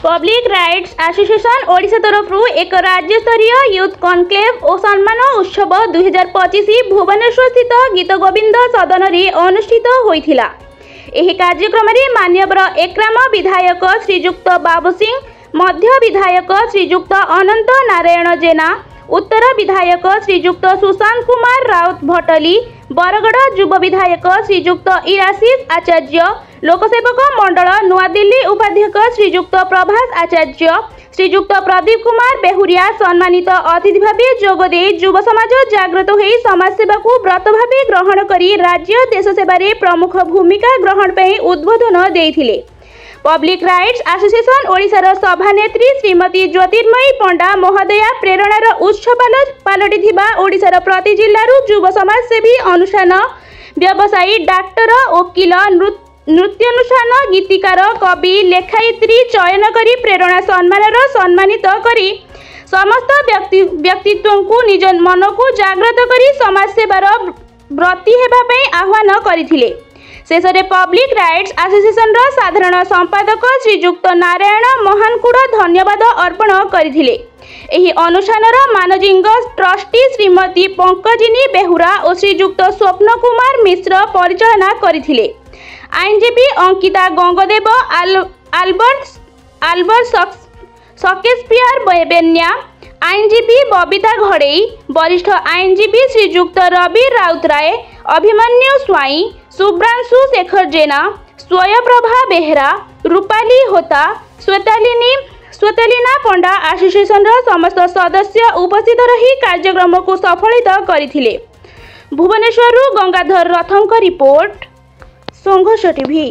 Public rights association Odisha तरफ एक राज्य स्तरीय यूथ कॉन्क्लेव और सम्मान उत्सव 2025 भुवनेश्वर स्थित गीत गोविंद सदन में अनुष्ठित होइथिला। एही कार्यक्रम में मान्यवर एक्राम विधायक श्रीजुक्त बाबू सिंह, मध्य विधायक श्रीजुक्त अनंत नारायण जेना, उत्तर विधायक श्रीजुक्त सुशांत कुमार राउत भटली, बरगड़ युव विधायक श्रीजुक्त इराशीष आचार्य, लोकसेवक मंडल नुआ दिल्ली उपाध्यक्ष श्रीजुक्त प्रभास आचार्य, श्रीजुक्त प्रदीप कुमार बेहुरिया सम्मानित अतिथि भावे जोगदे युव समाज जागृत हो समाजसेवा को व्रत भावे ग्रहण करी राज्य देश सेवारे प्रमुख भूमिका ग्रहण पे उद्बोधन देइथिले। पब्लिक राइट्स एसोसिएशन ओडिशार सभानेत्री श्रीमती ज्योतिर्मयी पंडा महोदया प्रेरणार उत्स पलटिथिबा ओडिशार प्रति जिल्लारू युव समाजसेवी अनुष्ठान व्यवसायी डाक्टर वकील नृत्यानुष्ठान गीतिकार कवि लेखायित्री चयन करी प्रेरणा सम्मानित करी समस्त व्यक्तित्व को निज मन को जागृत करी समाजसेवार व्रती हेबा पई आह्वान करिथिले। शेषे पब्लिक राइट्स एसोसिएशन साधारण संपादक श्रीजुक्त नारायण महानकुड़ धन्यवाद अर्पण करथिले। एही अनुष्ठानर मानजिंग ट्रस्टी श्रीमती पंकजिनी बेहुरा और श्रीजुक्त स्वप्न कुमार मिश्र परिचालना करथिले। आईनजीवी अंकिता गंगदेव आल्बर्ट सकेस्पियर बेन्या, आईनजीवी बबीता घड़ई, वरिष्ठ आईनजीवी श्रीजुक्त रवि राउतराय, अभिमन्यु स्वाई, शुभ्रांशु शेखर जेना, स्वयंप्रभा बेहरा, रूपाली होता, श्वेतालीना पंडा एसोसिएशन समस्त सदस्य उपस्थित रही कार्यक्रम को सफलित करथिले। भुवनेश्वर गंगाधर रथंक रिपोर्ट संघर्ष टीवी।